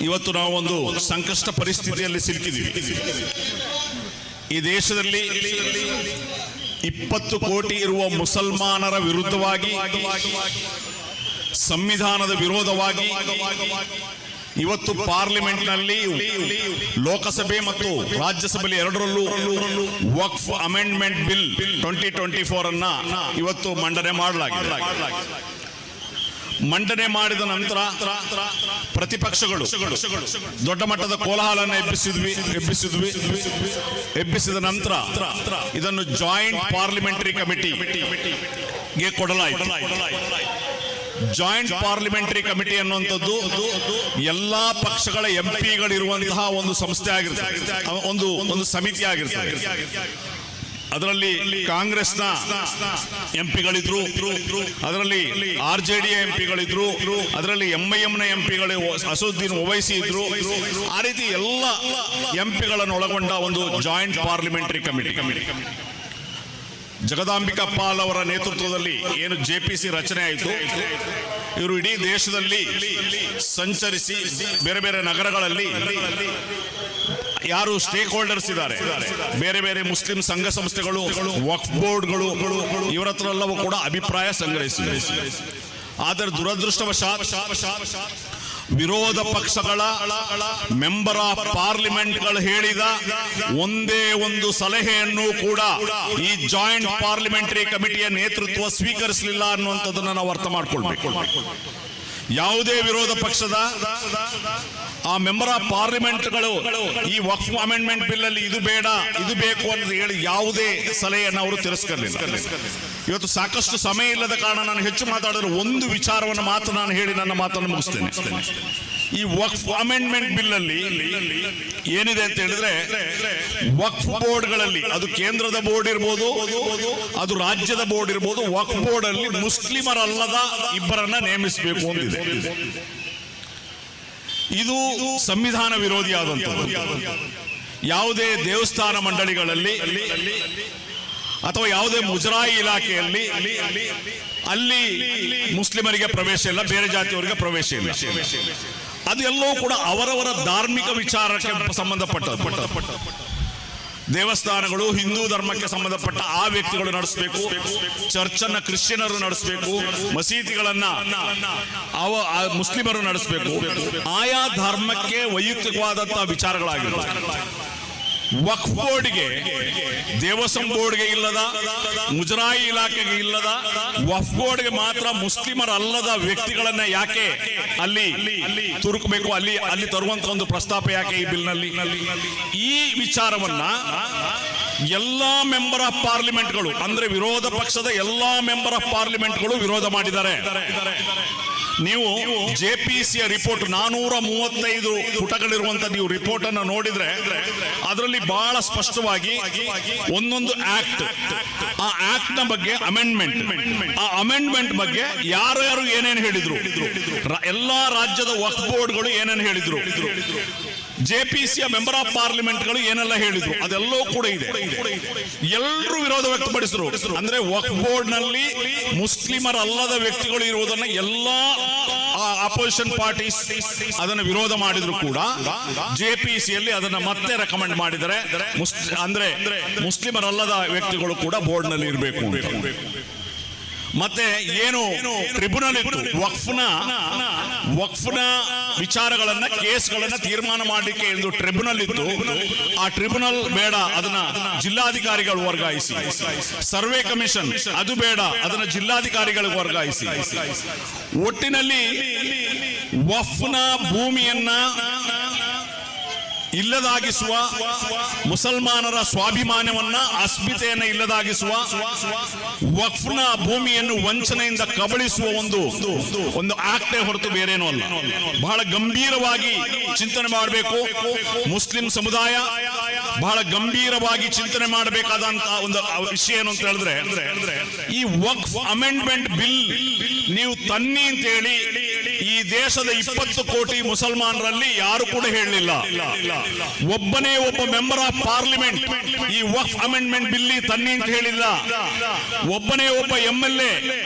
ಇವತ್ತು ನಾವು ಒಂದು ಸಂಕಷ್ಟ ಪರಿಸ್ಥಿತಿಯಲ್ಲಿ ಸಿಲುಕಿದ್ದೀವಿ. ಈ ದೇಶದಲ್ಲಿ 20 ಕೋಟಿ ಇರುವ ಮುಸಲ್ಮಾನರ ವಿರುದ್ಧವಾಗಿ, ಸಂವಿಧಾನದ ವಿರೋಧವಾಗಿ ಇವತ್ತು ಪಾರ್ಲಿಮೆಂಟ್ನಲ್ಲಿ, ಲೋಕಸಭೆ ಮತ್ತು ರಾಜ್ಯಸಭೆಯಲ್ಲಿ ಎರಡರಲ್ಲೂ ವಕ್ಫ್ ಅಮೆಂಡ್ಮೆಂಟ್ ಬಿಲ್ 2024 ಅನ್ನ ಇವತ್ತು ಮಂಡನೆ ಮಾಡಲಾಗಿದೆ. ಮಂಡನೆ ಮಾಡಿದ ನಂತರ ಪ್ರತಿಪಕ್ಷಗಳು ದೊಡ್ಡ ಮಟ್ಟದ ಕೋಲಾಹಲವನ್ನು ಎಬ್ಬಿಸಿದ ನಂತರ ಇದನ್ನು ಜಾಯಿಂಟ್ ಪಾರ್ಲಿಮೆಂಟರಿ ಕಮಿಟಿಗೆ ಕೊಡಲಾಯಿತು. ಜಾಯಿಂಟ್ ಪಾರ್ಲಿಮೆಂಟರಿ ಕಮಿಟಿ ಅನ್ನುವಂಥದ್ದು ಎಲ್ಲಾ ಪಕ್ಷಗಳ ಎಂಪಿಗಳಿರುವಂತಹ ಒಂದು ಸಂಸ್ಥೆ ಆಗಿರ್ತದೆ, ಒಂದು ಸಮಿತಿ ಆಗಿರ್ತದೆ. ಅದರಲ್ಲಿ ಕಾಂಗ್ರೆಸ್ನ ಎಂಪಿಗಳಿದ್ರು, ಅದರಲ್ಲಿ RJD ಎಂಪಿಗಳಿದ್ರು, ಅದರಲ್ಲಿ MIM ನ ಎಂಪಿಗಳು ಅಸದುದ್ದೀನ್ ಓವೈಸಿ ಇದ್ರು. ಆ ರೀತಿ ಎಲ್ಲ ಎಂಪಿಗಳನ್ನು ಒಳಗೊಂಡ ಒಂದು joint parliamentary committee Jagdambika Pal ಅವರ ನೇತೃತ್ವದಲ್ಲಿ ಏನು JPC ರಚನೆ ಆಯಿತು. ಇವರು ಇಡೀ ದೇಶದಲ್ಲಿ ಸಂಚರಿಸಿ ಬೇರೆ ಬೇರೆ ನಗರಗಳಲ್ಲಿ ಯಾರು ಸ್ಟೇಕ್ ಹೋಲ್ಡರ್ಸ್ ಇದ್ದಾರೆ, ಬೇರೆ ಬೇರೆ ಮುಸ್ಲಿಂ ಸಂಘ ಸಂಸ್ಥೆಗಳು, ವಕ್ಫ್ ಬೋರ್ಡ್ಗಳು, ಇವರ ಹತ್ರ ಎಲ್ಲವೂ ಕೂಡ ಅಭಿಪ್ರಾಯ ಸಂಗ್ರಹಿಸಿದೆ. ಆದರೆ ದುರದೃಷ್ಟವಶಾತ್ ವಿರೋಧ ಪಕ್ಷಗಳ ಮೆಂಬರ್ ಆಫ್ ಪಾರ್ಲಿಮೆಂಟ್ಗಳು ಹೇಳಿದ ಒಂದೇ ಒಂದು ಸಲಹೆಯನ್ನು ಕೂಡ ಈ ಜಾಯಿಂಟ್ ಪಾರ್ಲಿಮೆಂಟರಿ ಕಮಿಟಿಯ ನೇತೃತ್ವ ಸ್ವೀಕರಿಸಲಿಲ್ಲ ಅನ್ನುವಂಥದ್ದನ್ನು ನಾವು ಅರ್ಥ ಮಾಡ್ಕೊಳ್ಬೇಕು. ಯಾವುದೇ ವಿರೋಧ ಪಕ್ಷದ ಆ ಮೆಂಬರ್ ಆಫ್ ಪಾರ್ಲಿಮೆಂಟ್ಗಳು ಈ ವಕ್ಫ್ ಅಮೆಂಡ್ಮೆಂಟ್ ಬಿಲ್ ಅಲ್ಲಿ ಇದು ಬೇಡ, ಇದು ಬೇಕು ಅಂತ ಹೇಳಿ ಯಾವುದೇ ಸಲಹೆಯನ್ನು ಅವರು ತಿರಸ್ಕರಿಸಲಿಲ್ಲ. ಇವತ್ತು ಸಾಕಷ್ಟು ಸಮಯ ಇಲ್ಲದ ಕಾರಣ ನಾನು ಹೆಚ್ಚು ಮಾತಾಡಿದ್ರೆ ಒಂದು ವಿಚಾರವನ್ನು ಮಾತ್ರ ನಾನು ಹೇಳಿ ನನ್ನ ಮಾತನ್ನು ಮುಗಿಸ್ತೇನೆ. ಈ ವಕ್ಫ್ ಅಮೆಂಡ್ಮೆಂಟ್ ಬಿಲ್ ಅಲ್ಲಿ ಏನಿದೆ ಅಂತ ಹೇಳಿದ್ರೆ, ವಕ್ಫ್ ಬೋರ್ಡ್ಗಳಲ್ಲಿ, ಅದು ಕೇಂದ್ರದ ಬೋರ್ಡ್ ಇರ್ಬೋದು, ಅದು ರಾಜ್ಯದ ಬೋರ್ಡ್ ಇರ್ಬೋದು, ವಕ್ಫ್ ಬೋರ್ಡ್ ಅಲ್ಲಿ ಮುಸ್ಲಿಮರಲ್ಲದ ಇಬ್ಬರನ್ನ ನೇಮಿಸಬೇಕು ಅಂತಿದೆ. ಇದು ಸಂವಿಧಾನ ವಿರೋಧಿಯಾದಂಥದ್ದು. ಯಾವುದೇ ದೇವಸ್ಥಾನ ಮಂಡಳಿಗಳಲ್ಲಿ ಅಥವಾ ಯಾವುದೇ ಮುಜರಾಯಿ ಇಲಾಖೆಯಲ್ಲಿ ಅಲ್ಲಿ ಮುಸ್ಲಿಮರಿಗೆ ಪ್ರವೇಶ ಇಲ್ಲ, ಬೇರೆ ಜಾತಿಯವರಿಗೆ ಪ್ರವೇಶ ಇಲ್ಲ. ಅದು ಎಲ್ಲವೂ ಕೂಡ ಅವರವರ ಧಾರ್ಮಿಕ ವಿಚಾರಕ್ಕೆ ಸಂಬಂಧಪಟ್ಟ ದೇವಸ್ಥಾನಗಳು ಹಿಂದೂ ಧರ್ಮಕ್ಕೆ ಸಂಬಂಧಪಟ್ಟ ಆ ವ್ಯಕ್ತಿಗಳು ನಡೆಸಬೇಕು, ಚರ್ಚನ್ನ ಕ್ರಿಶ್ಚಿಯನರು ನಡೆಸಬೇಕು, ಮಸೀದಿಗಳನ್ನ ಮುಸ್ಲಿಮರು ನಡೆಸಬೇಕು. ಆಯಾ ಧರ್ಮಕ್ಕೆ ವೈಯಕ್ತಿಕವಾದಂತಹ ವಿಚಾರಗಳಾಗಿರ್ತವೆ. ವಕ್ಫ್ ಬೋರ್ಡ್ಗೆ, ದೇವಸ್ವಂ ಬೋರ್ಡ್ಗೆ ಇಲ್ಲದ, ಮುಜರಾಯಿ ಇಲಾಖೆಗೆ ಇಲ್ಲದ, ವಕ್ಫ್ ಬೋರ್ಡ್ಗೆ ಮಾತ್ರ ಮುಸ್ಲಿಮರಲ್ಲದ ವ್ಯಕ್ತಿಗಳನ್ನ ಯಾಕೆ ಅಲ್ಲಿ ತುರುಕಬೇಕು, ಅಲ್ಲಿ ತರುವಂತ ಒಂದು ಪ್ರಸ್ತಾಪ ಯಾಕೆ ಈ ಬಿಲ್ ನಲ್ಲಿ? ಈ ವಿಚಾರವನ್ನ ಎಲ್ಲಾ ಮೆಂಬರ್ ಆಫ್ ಪಾರ್ಲಿಮೆಂಟ್ಗಳು, ಅಂದ್ರೆ ವಿರೋಧ ಪಕ್ಷದ ಎಲ್ಲಾ ಮೆಂಬರ್ ಆಫ್ ಪಾರ್ಲಿಮೆಂಟ್ಗಳು ವಿರೋಧ ಮಾಡಿದ್ದಾರೆ. ನೀವು JPCಯ ರಿಪೋರ್ಟ್ 435 ಪುಟಗಳಿರುವಂತ ನೀವು ರಿಪೋರ್ಟ್ ಅನ್ನು ನೋಡಿದ್ರೆ ಅದರಲ್ಲಿ ಬಹಳ ಸ್ಪಷ್ಟವಾಗಿ ಒಂದೊಂದು ಆಕ್ಟ್, ಆ ಆಕ್ಟ್ ನ ಬಗ್ಗೆ, ಆ ಅಮೆಂಡ್ಮೆಂಟ್ ಬಗ್ಗೆ ಯಾರ್ಯಾರು ಏನೇನು ಹೇಳಿದ್ರು, ಎಲ್ಲಾ ರಾಜ್ಯದ ವಕ್ಫ್ ಬೋರ್ಡ್ಗಳು ಏನೇನು ಹೇಳಿದ್ರು, JPCಯ ಮೆಂಬರ್ ಆಫ್ ಪಾರ್ಲಿಮೆಂಟ್ಗಳು ಏನೆಲ್ಲ ಹೇಳಿದ್ರು, ಅದೆಲ್ಲವೂ ಕೂಡ ಇದೆ. ಎಲ್ಲರೂ ವಿರೋಧ ವ್ಯಕ್ತಪಡಿಸಿದ್ರು. ಅಂದ್ರೆ ವಕ್ಫ್ ಬೋರ್ಡ್ ನಲ್ಲಿ ಮುಸ್ಲಿಮರಲ್ಲದ ವ್ಯಕ್ತಿಗಳು ಇರುವುದನ್ನ ಎಲ್ಲಾ ಅಪೋಸಿಷನ್ ಪಾರ್ಟೀಸ್ ಅದನ್ನು ವಿರೋಧ ಮಾಡಿದ್ರು ಕೂಡ JPCಯಲ್ಲಿ ಅದನ್ನ ಮತ್ತೆ ರೆಕಮೆಂಡ್ ಮಾಡಿದರೆ, ಅಂದ್ರೆ ಮುಸ್ಲಿಮರಲ್ಲದ ವ್ಯಕ್ತಿಗಳು ಕೂಡ ಬೋರ್ಡ್ ನಲ್ಲಿ ಇರಬೇಕು ಅಂತ. ಮತ್ತೆ ಏನು ಟ್ರಿಬ್ಯುನಲ್ ಇತ್ತು, ವಕ್ಫ್ನ ವಿಚಾರಗಳನ್ನ, ಕೇಸ್ಗಳನ್ನ ತೀರ್ಮಾನ ಮಾಡಲಿಕ್ಕೆ ಎಂದು ಟ್ರಿಬ್ಯುನಲ್ ಇತ್ತು. ಆ ಟ್ರಿಬ್ಯುನಲ್ ಬೇಡ, ಅದನ್ನ ಜಿಲ್ಲಾಧಿಕಾರಿಗಳು ವರ್ಗಾಯಿಸಿ. ಸರ್ವೆ ಕಮಿಷನ್ ಅದು ಬೇಡ, ಅದನ್ನ ಜಿಲ್ಲಾಧಿಕಾರಿಗಳಿಗೆ ವರ್ಗಾಯಿಸಿ. ಒಟ್ಟಿನಲ್ಲಿ ವಕ್ಫ್ನ ಭೂಮಿಯನ್ನ ಇಲ್ಲದಾಗಿಸುವ, ಮುಸಲ್ಮಾನರ ಸ್ವಾಭಿಮಾನವನ್ನ, ಅಸ್ಮಿತೆಯನ್ನ ಇಲ್ಲದಾಗಿಸುವ, ವಕ್ಫ್ನ ಭೂಮಿಯನ್ನು ವಂಚನೆಯಿಂದ ಕಬಳಿಸುವ ಒಂದು ಆಕ್ಟೇ ಹೊರತು ಬೇರೇನೂ ಅಲ್ಲ. ಬಹಳ ಗಂಭೀರವಾಗಿ ಚಿಂತನೆ ಮಾಡಬೇಕು. ಮುಸ್ಲಿಂ ಸಮುದಾಯ ಬಹಳ ಗಂಭೀರವಾಗಿ ಚಿಂತನೆ ಮಾಡಬೇಕಾದಂತಹ ಒಂದು ವಿಷಯ ಏನು ಅಂತ ಹೇಳಿದ್ರೆ, ಈ ವಕ್ಫ್ ಅಮೆಂಡ್ಮೆಂಟ್ ಬಿಲ್ ನೀವು ತನ್ನಿ ಅಂತ ಹೇಳಿ ಈ ದೇಶದ 20 ಕೋಟಿ ಮುಸಲ್ಮಾನರಲ್ಲಿ ಯಾರು ಕೂಡ ಹೇಳಲಿಲ್ಲ. ಒಬ್ಬನೇ ಒಬ್ಬ ಮೆಂಬರ್ ಆಫ್ ಪಾರ್ಲಿಮೆಂಟ್ ಈ ವಕ್ಫ್ ಅಮೆಂಡ್ಮೆಂಟ್ ಬಿಲ್ಲಿ ತನ್ನಿ ಅಂತ ಹೇಳಿಲ್ಲ. ಒಬ್ಬನೇ ಒಬ್ಬ MLA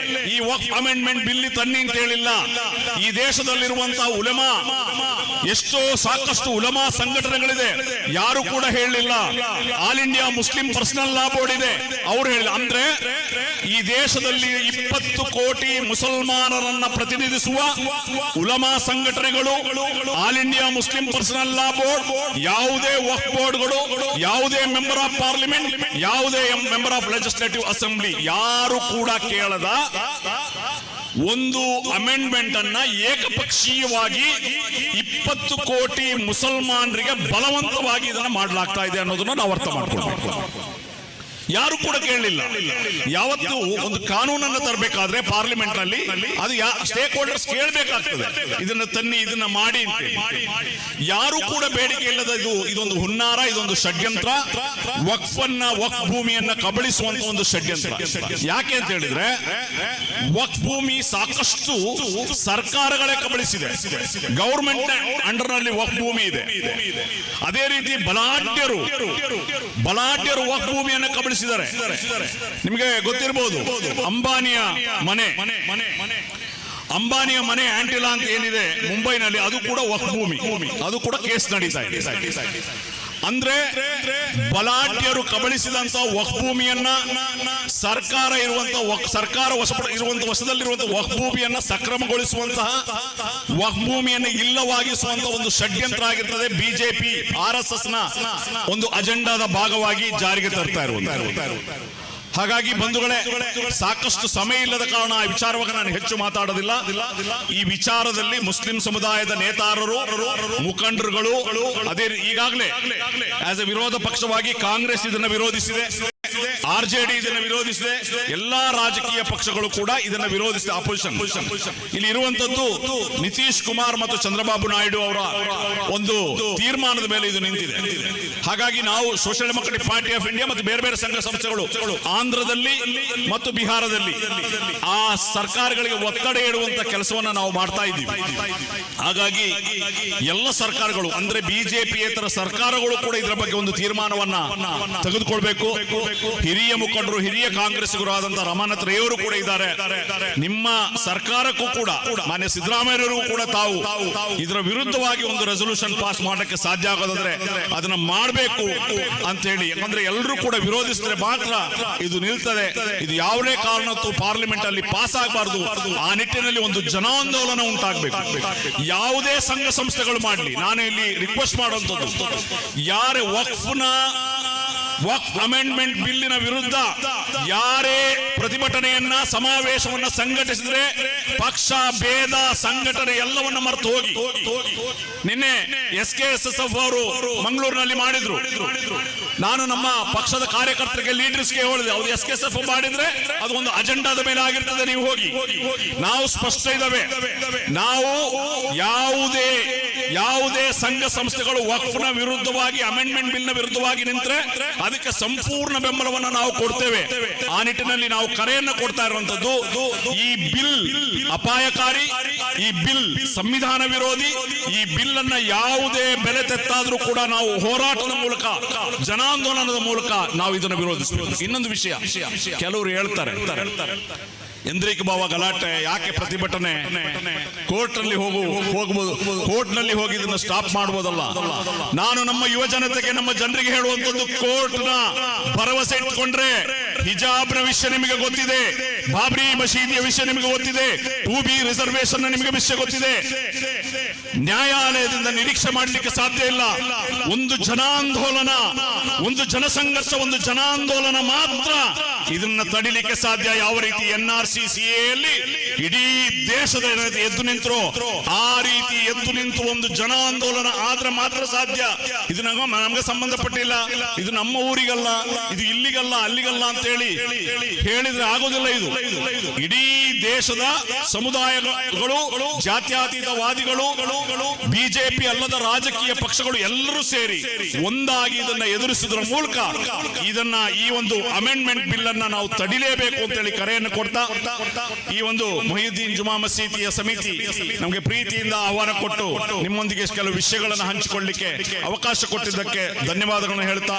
ಈ ವಕ್ಫ್ ಅಮೆಂಡ್ಮೆಂಟ್ ಬಿಲ್ಲಿ ತನ್ನಿ ಅಂತ ಹೇಳಿಲ್ಲ. ಈ ದೇಶದಲ್ಲಿರುವಂತಹ ಉಲಮಾ ಸಾಕಷ್ಟು ಉಲಮಾ ಸಂಘಟನೆಗಳಿದೆ, ಯಾರು ಕೂಡ ಹೇಳಲಿಲ್ಲ. All India Muslim personal law board ಇದೆ, ಅವರು ಹೇಳಿಲ್ಲ. ಅಂದ್ರೆ ಈ ದೇಶದಲ್ಲಿ 20 ಕೋಟಿ ಮುಸಲ್ಮಾನರನ್ನ ಪ್ರತಿನಿಧಿಸುವ ಉಲಮಾ ಸಂಘಟನೆಗಳು, all India Muslim personal law board, ಯಾವುದೇ ವಕ್ಫ್ ಬೋರ್ಡ್ಗಳು, ಯಾವುದೇ ಮೆಂಬರ್ ಆಫ್ ಪಾರ್ಲಿಮೆಂಟ್, ಯಾವುದೇ ಮೆಂಬರ್ ಆಫ್ ಲೆಜಿಸ್ಲೇಟಿವ್ ಅಸೆಂಬ್ಲಿ ಯಾರು ಕೂಡ ಕೇಳದ ಒಂದು ಅಮೆಂಡ್ಮೆಂಟ್ ಅನ್ನ ಏಕಪಕ್ಷೀಯವಾಗಿ 20 ಕೋಟಿ ಮುಸಲ್ಮಾನರಿಗೆ ಬಲವಂತವಾಗಿ ಇದನ್ನ ಮಾಡಲಾಗ್ತಾ ಇದೆ ಅನ್ನೋದನ್ನ ನಾವು ಅರ್ಥ ಮಾಡ್ಕೊಳ್ಬೇಕು. ಯಾರು ಕೂಡ ಕೇಳಲಿಲ್ಲ. ಯಾವತ್ತು ಒಂದು ಕಾನೂನನ್ನು ತರಬೇಕಾದ್ರೆ ಪಾರ್ಲಿಮೆಂಟ್ ನಲ್ಲಿ ಅದು ಸ್ಟೇಕ್ ಹೋಲ್ಡರ್ಸ್ ಕೇಳಬೇಕಾಗ್ತದೆ, ಇದನ್ನ ತನ್ನಿ, ಇದನ್ನ ಮಾಡಿ ಅಂತ. ಯಾರು ಕೂಡ ಬೇಡಿಕೆ ಇಲ್ಲದ ಇದೊಂದು ಹುನ್ನಾರ, ಇದೊಂದು ಷಡ್ಯಂತ್ರ, ವಕ್ಫ್ ಭೂಮಿಯನ್ನ ಕಬಳಿಸುವಂತ ಒಂದು ಷಡ್ಯಂತ್ರ. ಯಾಕೆ ಅಂತ ಹೇಳಿದ್ರೆ ವಕ್ಫ್ ಭೂಮಿ ಸಾಕಷ್ಟು ಸರ್ಕಾರಗಳೇ ಕಬಳಿಸಿದೆ. ಗವರ್ಮೆಂಟ್ ಅಂಡರ್ ನಲ್ಲಿ ವಕ್ಫ್ ಭೂಮಿ ಇದೆ. ಅದೇ ರೀತಿ ಬಲಾಢ್ಯರು ವಕ್ಫ್ ಭೂಮಿಯನ್ನು ಕಬಳಿಸಿದ್ದಾರೆ. ನಿಮಗೆ ಗೊತ್ತಿರಬಹುದು, ಅಂಬಾನಿಯ ಮನೆ ಆಂಟಿಲಾ ಅಂತ ಏನಿದೆ ಮುಂಬೈನಲ್ಲಿ, ಅದು ಕೂಡ ವಕ್ಫ್ ಭೂಮಿ, ಅದು ಕೂಡ ಕೇಸ್ ನಡೀತಾ ಇದೆ. ಅಂದ್ರೆ ಬಲಾಢ್ಯರು ಕಬಳಿಸಿದಂತ ವಕ್ಫ್ ಭೂಮಿಯನ್ನ ಸರ್ಕಾರ ವಶದಲ್ಲಿರುವಂತಹ ವಕ್ಫ್ ಭೂಮಿಯನ್ನ ಸಕ್ರಮಗೊಳಿಸುವಂತಹ ವಕ್ಫ್ ಭೂಮಿಯನ್ನು ಇಲ್ಲವಾಗಿಸುವಂತಹ ಒಂದು ಷಡ್ಯಂತ್ರ ಆಗಿರ್ತದೆ. ಬಿಜೆಪಿ RSS ನ ಒಂದು ಅಜೆಂಡಾದ ಭಾಗವಾಗಿ ಜಾರಿಗೆ ತರ್ತಾ ಇರುವುದು. ಹಾಗಾಗಿ ಬಂಧುಗಳೇ, ಸಾಕಷ್ಟು ಸಮಯ ಇಲ್ಲದ ಕಾರಣ ಈ ವಿಚಾರವಾಗಿ ನಾನು ಹೆಚ್ಚು ಮಾತಾಡೋದಿಲ್ಲ. ಈ ವಿಚಾರದಲ್ಲಿ ಮುಸ್ಲಿಂ ಸಮುದಾಯದ ನೇತಾರರು, ಮುಖಂಡರುಗಳು, ಅದೇ ಈಗಾಗಲೇ ಆಸ್ ಎ ವಿರೋಧ ಪಕ್ಷವಾಗಿ ಕಾಂಗ್ರೆಸ್ ಇದನ್ನು ವಿರೋಧಿಸಿದೆ, RJD ಇದನ್ನು ವಿರೋಧಿಸಿದೆ, ಎಲ್ಲಾ ರಾಜಕೀಯ ಪಕ್ಷಗಳು ಕೂಡ ಇದನ್ನು ವಿರೋಧಿಸಿದೆ. ಅಪೋಸಿಷನ್ ಇಲ್ಲಿ ಇರುವಂತದ್ದು ನಿತೀಶ್ ಕುಮಾರ್ ಮತ್ತು ಚಂದ್ರಬಾಬು ನಾಯ್ಡು ಅವರ ಒಂದು ತೀರ್ಮಾನದ ಮೇಲೆ ಇದು ನಿಂತಿದೆ. ಹಾಗಾಗಿ ನಾವು social democratic party of India ಮತ್ತು ಬೇರೆ ಬೇರೆ ಸಂಘ ಸಂಸ್ಥೆಗಳು ಆಂಧ್ರದಲ್ಲಿ ಮತ್ತು ಬಿಹಾರದಲ್ಲಿ ಆ ಸರ್ಕಾರಗಳಿಗೆ ಒತ್ತಡ ಇಡುವಂತ ಕೆಲಸವನ್ನ ನಾವು ಮಾಡ್ತಾ ಇದ್ದೀವಿ. ಹಾಗಾಗಿ ಎಲ್ಲ ಸರ್ಕಾರಗಳು ಅಂದ್ರೆ ಬಿಜೆಪಿಯೇತರ ಸರ್ಕಾರಗಳು ಕೂಡ ಇದರ ಬಗ್ಗೆ ಒಂದು ತೀರ್ಮಾನವನ್ನ ತೆಗೆದುಕೊಳ್ಬೇಕು. ಹಿರಿಯ ಮುಖಂಡರು, ಹಿರಿಯ ಕಾಂಗ್ರೆಸ್ಸಿಗರು ಆದಂತಹ ರಮಾನಾಥ್ ರೈ ಅವರು ಕೂಡ ಇದ್ದಾರೆ. ನಿಮ್ಮ ಸರ್ಕಾರಕ್ಕೂ ಕೂಡ ಮಾನ್ಯ ಸಿದ್ದರಾಮಯ್ಯರು ಕೂಡ ತಾವು ಇದರ ವಿರುದ್ಧವಾಗಿ ಒಂದು ರೆಸಲ್ಯೂಷನ್ ಪಾಸ್ ಮಾಡಕ್ಕೆ ಸಾಧ್ಯ ಆಗೋದಾದ್ರೆ ಅದನ್ನ ಮಾಡಬೇಕು ಅಂತ ಹೇಳಿ, ಯಾಕಂದ್ರೆ ಎಲ್ಲರೂ ಕೂಡ ವಿರೋಧಿಸಿದ್ರೆ ಮಾತ್ರ ಇದು ನಿಲ್ತದೆ. ಇದು ಯಾವುದೇ ಕಾರಣಕ್ಕೂ ಪಾರ್ಲಿಮೆಂಟ್ ಅಲ್ಲಿ ಪಾಸ್ ಆಗಬಾರದು. ಆ ನಿಟ್ಟಿನಲ್ಲಿ ಒಂದು ಜನಾಂದೋಲನ ಉಂಟಾಗಬೇಕು. ಯಾವುದೇ ಸಂಘ ಸಂಸ್ಥೆಗಳು ಮಾಡಲಿ, ನಾನು ಇಲ್ಲಿ ರಿಕ್ವೆಸ್ಟ್ ಮಾಡುವಂತದ್ದು, ಯಾರೇ ವಕ್ಫ್ ಅಮೆಂಡ್ಮೆಂಟ್ ಬಿಲ್ಲಿನ ವಿರುದ್ಧ ಯಾರೇ ಪ್ರತಿಭಟನೆಯನ್ನ, ಸಮಾವೇಶವನ್ನ ಸಂಘಟಿಸಿದ್ರೆ ಪಕ್ಷ ಭೇದ ಸಂಘಟನೆ ಎಲ್ಲವನ್ನ ಮರೆತು ಹೋಗಿ. ನಿನ್ನೆ SKSSF ಅವರು ಮಂಗಳೂರಿನಲ್ಲಿ ಮಾಡಿದ್ರು. ನಾನು ನಮ್ಮ ಪಕ್ಷದ ಕಾರ್ಯಕರ್ತರಿಗೆ, ಲೀಡರ್ಸ್ಗೆ ಹೇಳಿದೆ, ಅವ್ರು SKSF ಮಾಡಿದ್ರೆ ಅದು ಒಂದು ಅಜೆಂಡಾದ ಮೇಲೆ ಆಗಿರ್ತದೆ, ನೀವು ಹೋಗಿ. ನಾವು ಸ್ಪಷ್ಟ ಇದ್ದಾವೆ, ನಾವು ಯಾವುದೇ ಸಂಘ ಸಂಸ್ಥೆಗಳು ವಕ್ಫ್ನ ವಿರುದ್ಧವಾಗಿ, ಅಮೆಂಡ್ಮೆಂಟ್ ಬಿಲ್ನ ವಿರುದ್ಧವಾಗಿ ನಿಂತರೆ ಅದಕ್ಕೆ ಸಂಪೂರ್ಣ ಬೆಂಬಲವನ್ನು ನಾವು ಕೊಡ್ತೇವೆ. ಆ ನಿಟ್ಟಿನಲ್ಲಿ ನಾವು ಕರೆಯನ್ನು ಕೊಡ್ತಾ ಇರುವಂತದ್ದು, ಈ ಬಿಲ್ ಅಪಾಯಕಾರಿ, ಈ ಬಿಲ್ ಸಂವಿಧಾನ ವಿರೋಧಿ, ಈ ಬಿಲ್ ಅನ್ನ ಯಾವುದೇ ಬೆಲೆ ತೆತ್ತಾದ್ರೂ ಕೂಡ ನಾವು ಹೋರಾಟದ ಮೂಲಕ, ಜನಾಂದೋಲನದ ಮೂಲಕ ನಾವು ಇದನ್ನು ವಿರೋಧಿಸಬೇಕು. ಇನ್ನೊಂದು ವಿಷಯ, ಕೆಲವರು ಹೇಳ್ತಾರೆ ಎಂದ್ರಿಕ ಭಾವ ಗಲಾಟೆ, ಯಾಕೆ ಪ್ರತಿಭಟನೆ, ಕೋರ್ಟ್ ನಲ್ಲಿ ಹೋಗಬಹುದು, ಕೋರ್ಟ್ ನಲ್ಲಿ ಹೋಗಿ ಇದನ್ನು ಸ್ಟಾಪ್ ಮಾಡಬಹುದಲ್ಲ. ನಾನು ನಮ್ಮ ಯುವ ಜನತೆಗೆ, ನಮ್ಮ ಜನರಿಗೆ ಹೇಳುವಂತದ್ದು, ಕೋರ್ಟ್ ನ ಭರವಸೆ ಇಟ್ಕೊಂಡ್ರೆ ಹಿಜಾಬ್ ನ ವಿಷಯ ನಿಮಗೆ ಗೊತ್ತಿದೆ, ಬಾಬ್ರಿ ಮಸೀದಿಯ ವಿಷಯ ನಿಮಗೆ ಗೊತ್ತಿದೆ, 2B ರಿಸರ್ವೇಶನ್ ನಿಮಗೆ ವಿಷಯ ಗೊತ್ತಿದೆ. ನ್ಯಾಯಾಲಯದಿಂದ ನಿರೀಕ್ಷೆ ಮಾಡಲಿಕ್ಕೆ ಸಾಧ್ಯ ಇಲ್ಲ. ಒಂದು ಜನಾಂದೋಲನ, ಒಂದು ಜನಸಂಘರ್ಷ, ಒಂದು ಜನಾಂದೋಲನ ಮಾತ್ರ ಇದನ್ನ ತಡಿಲಿಕ್ಕೆ ಸಾಧ್ಯ. ಯಾವ ರೀತಿ NRC/CA ಯಲ್ಲಿ ಇಡೀ ದೇಶದ ಎದ್ದು ನಿಂತರು, ಆ ರೀತಿ ಎದ್ದು ನಿಂತು ಒಂದು ಜನಾಂದೋಲನ ಆದ್ರೆ ಮಾತ್ರ ಸಾಧ್ಯ. ಇದು ನಮಗೆ ಸಂಬಂಧಪಟ್ಟಿಲ್ಲ, ಇದು ನಮ್ಮ ಊರಿಗಲ್ಲ, ಇದು ಇಲ್ಲಿಗಲ್ಲ, ಅಲ್ಲಿಗಲ್ಲ ಅಂತ ಹೇಳಿದ್ರೆ ಆಗೋದಿಲ್ಲ. ಇದು ಇಡೀ ದೇಶದ ಸಮುದಾಯಗಳು, ಜಾತ್ಯತೀತವಾದಿಗಳು, ಬಿಜೆಪಿ ಅಲ್ಲದ ರಾಜಕೀಯ ಪಕ್ಷಗಳು ಎಲ್ಲರೂ ಸೇರಿ ಒಂದಾಗಿ ಇದನ್ನ ಎದುರಿಸುವುದರ ಮೂಲಕ ಈ ಒಂದು ಅಮೆಂಡ್ಮೆಂಟ್ ಬಿಲ್ ಅನ್ನ ನಾವು ತಡಿಲೇಬೇಕು ಅಂತ ಹೇಳಿ ಕರೆಯನ್ನು ಕೊಡ್ತಾ, ಈ ಒಂದು ಮೊಹಿಯುದ್ದೀನ್ ಜುಮಾ ಮಸೀದಿಯ ಸಮಿತಿ ನಮಗೆ ಪ್ರೀತಿಯಿಂದ ಆಹ್ವಾನ ಕೊಟ್ಟು ನಿಮ್ಮೊಂದಿಗೆ ಕೆಲವು ವಿಷಯಗಳನ್ನು ಹಂಚಿಕೊಳ್ಳಲಿಕ್ಕೆ ಅವಕಾಶ ಕೊಟ್ಟಿದ್ದಕ್ಕೆ ಧನ್ಯವಾದಗಳನ್ನು ಹೇಳ್ತಾ